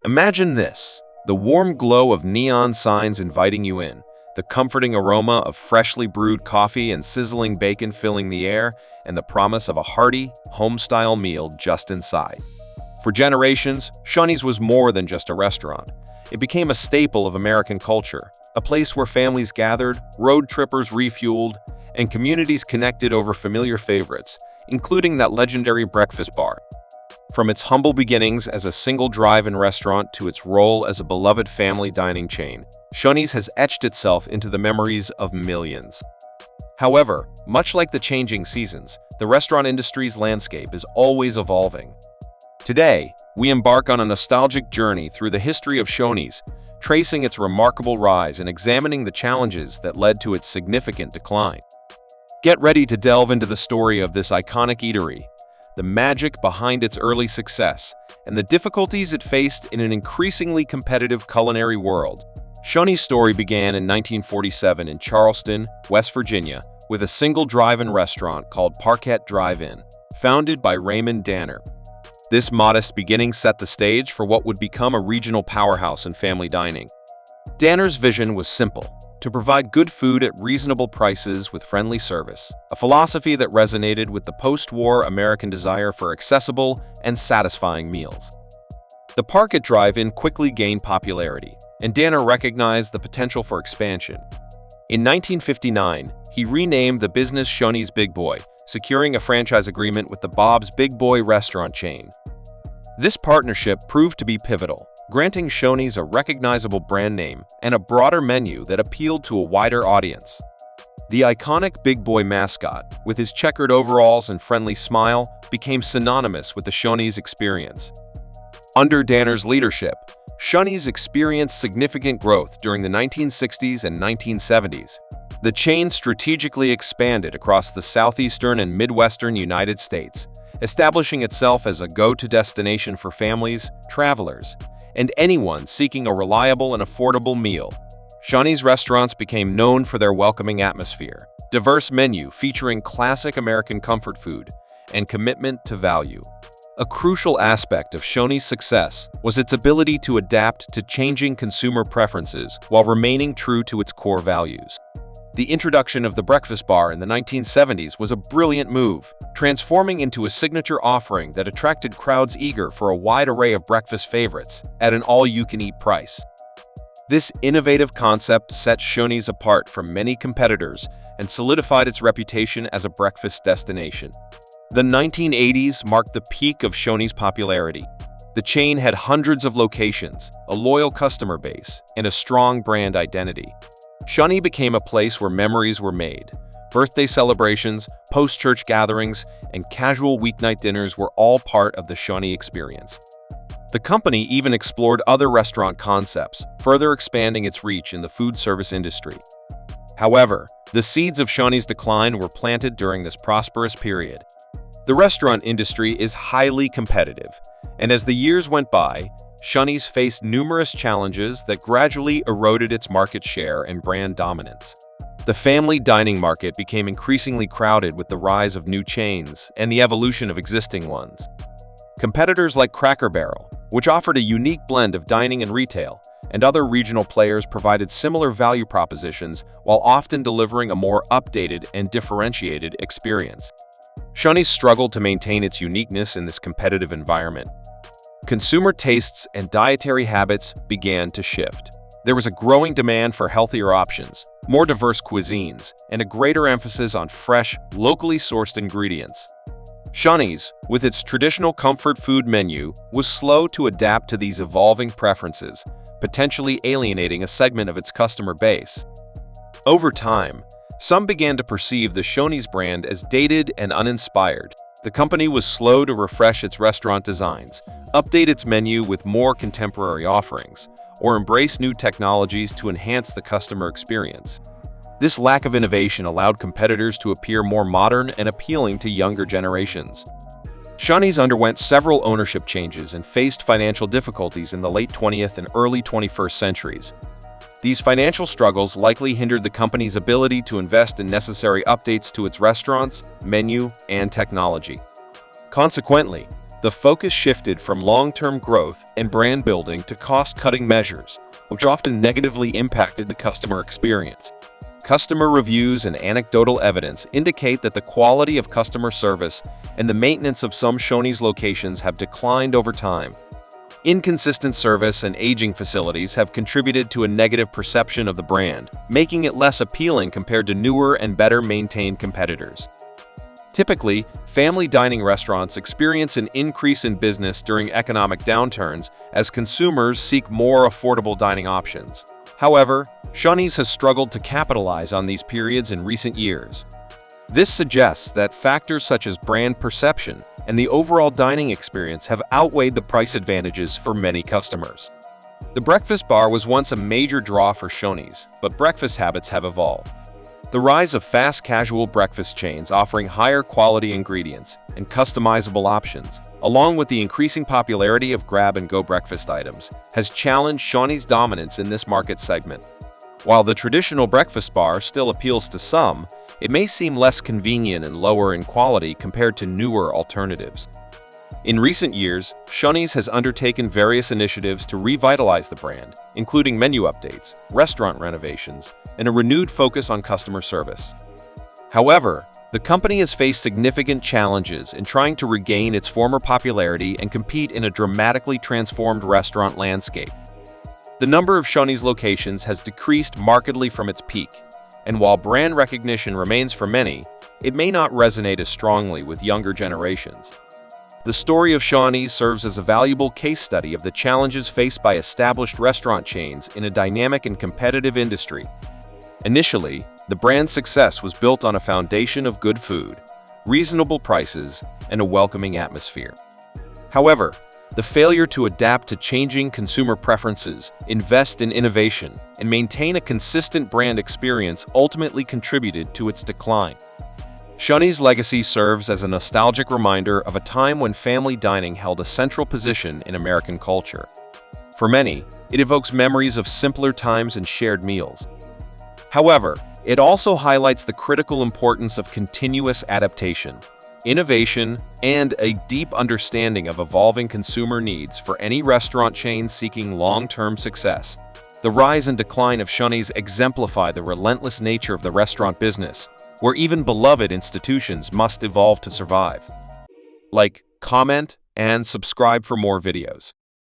Imagine this: the warm glow of neon signs inviting you in, the comforting aroma of freshly brewed coffee and sizzling bacon filling the air, and the promise of a hearty, home-style meal just inside. For generations, Shoney's was more than just a restaurant. It became a staple of American culture, a place where families gathered, road trippers refueled, and communities connected over familiar favorites, including that legendary breakfast bar. From its humble beginnings as a single drive-in restaurant to its role as a beloved family dining chain, Shoney's has etched itself into the memories of millions. However, much like the changing seasons, the restaurant industry's landscape is always evolving. Today, we embark on a nostalgic journey through the history of Shoney's, tracing its remarkable rise and examining the challenges that led to its significant decline. Get ready to delve into the story of this iconic eatery, the magic behind its early success, and the difficulties it faced in an increasingly competitive culinary world. Shoney's story began in 1947 in Charleston, West Virginia, with a single drive-in restaurant called Parquet Drive-In, founded by Raymond Danner. This modest beginning set the stage for what would become a regional powerhouse in family dining. Danner's vision was simple: to provide good food at reasonable prices with friendly service, a philosophy that resonated with the post-war American desire for accessible and satisfying meals. The Parquet Drive-In quickly gained popularity, and Danner recognized the potential for expansion. In 1959, he renamed the business Shoney's Big Boy, securing a franchise agreement with the Bob's Big Boy restaurant chain. This partnership proved to be pivotal, granting Shoney's a recognizable brand name and a broader menu that appealed to a wider audience. The iconic Big Boy mascot, with his checkered overalls and friendly smile, became synonymous with the Shoney's experience. Under Danner's leadership, Shoney's experienced significant growth during the 1960s and 1970s. The chain strategically expanded across the southeastern and midwestern United States, establishing itself as a go-to destination for families, travelers, and anyone seeking a reliable and affordable meal. Shoney's restaurants became known for their welcoming atmosphere, diverse menu featuring classic American comfort food, and commitment to value. A crucial aspect of Shoney's success was its ability to adapt to changing consumer preferences while remaining true to its core values. The introduction of the breakfast bar in the 1970s was a brilliant move, transforming into a signature offering that attracted crowds eager for a wide array of breakfast favorites at an all-you-can-eat price. This innovative concept set Shoney's apart from many competitors and solidified its reputation as a breakfast destination. The 1980s marked the peak of Shoney's popularity. The chain had hundreds of locations, a loyal customer base, and a strong brand identity. Shoney became a place where memories were made. Birthday celebrations, post-church gatherings, and casual weeknight dinners were all part of the Shoney experience. The company even explored other restaurant concepts, further expanding its reach in the food service industry. However, the seeds of Shoney's decline were planted during this prosperous period. The restaurant industry is highly competitive, and as the years went by, Shoney's faced numerous challenges that gradually eroded its market share and brand dominance. The family dining market became increasingly crowded with the rise of new chains and the evolution of existing ones. Competitors like Cracker Barrel, which offered a unique blend of dining and retail, and other regional players provided similar value propositions while often delivering a more updated and differentiated experience. Shoney's struggled to maintain its uniqueness in this competitive environment. Consumer tastes and dietary habits began to shift. There was a growing demand for healthier options, more diverse cuisines, and a greater emphasis on fresh, locally sourced ingredients. Shoney's, with its traditional comfort food menu, was slow to adapt to these evolving preferences, potentially alienating a segment of its customer base. Over time, some began to perceive the Shoney's brand as dated and uninspired. The company was slow to refresh its restaurant designs, update its menu with more contemporary offerings, or embrace new technologies to enhance the customer experience. This lack of innovation allowed competitors to appear more modern and appealing to younger generations. Shoney's underwent several ownership changes and faced financial difficulties in the late 20th and early 21st centuries. These financial struggles likely hindered the company's ability to invest in necessary updates to its restaurants, menu, and technology. Consequently, the focus shifted from long-term growth and brand building to cost-cutting measures, which often negatively impacted the customer experience. Customer reviews and anecdotal evidence indicate that the quality of customer service and the maintenance of some Shoney's locations have declined over time. Inconsistent service and aging facilities have contributed to a negative perception of the brand, making it less appealing compared to newer and better-maintained competitors. Typically, family dining restaurants experience an increase in business during economic downturns as consumers seek more affordable dining options. However, Shoney's has struggled to capitalize on these periods in recent years. This suggests that factors such as brand perception and the overall dining experience have outweighed the price advantages for many customers. The breakfast bar was once a major draw for Shoney's, but breakfast habits have evolved. The rise of fast casual breakfast chains offering higher quality ingredients and customizable options, along with the increasing popularity of grab-and-go breakfast items, has challenged Shoney's dominance in this market segment. While the traditional breakfast bar still appeals to some, it may seem less convenient and lower in quality compared to newer alternatives. In recent years, Shoney's has undertaken various initiatives to revitalize the brand, including menu updates, restaurant renovations, and a renewed focus on customer service. However, the company has faced significant challenges in trying to regain its former popularity and compete in a dramatically transformed restaurant landscape. The number of Shoney's locations has decreased markedly from its peak, and while brand recognition remains for many, it may not resonate as strongly with younger generations. The story of Shoney's serves as a valuable case study of the challenges faced by established restaurant chains in a dynamic and competitive industry. Initially, the brand's success was built on a foundation of good food, reasonable prices, and a welcoming atmosphere. However, the failure to adapt to changing consumer preferences, invest in innovation, and maintain a consistent brand experience ultimately contributed to its decline. Shoney's legacy serves as a nostalgic reminder of a time when family dining held a central position in American culture. For many, it evokes memories of simpler times and shared meals. However, it also highlights the critical importance of continuous adaptation, innovation, and a deep understanding of evolving consumer needs for any restaurant chain seeking long-term success. The rise and decline of Shoney's exemplify the relentless nature of the restaurant business, where even beloved institutions must evolve to survive. Like, comment, and subscribe for more videos.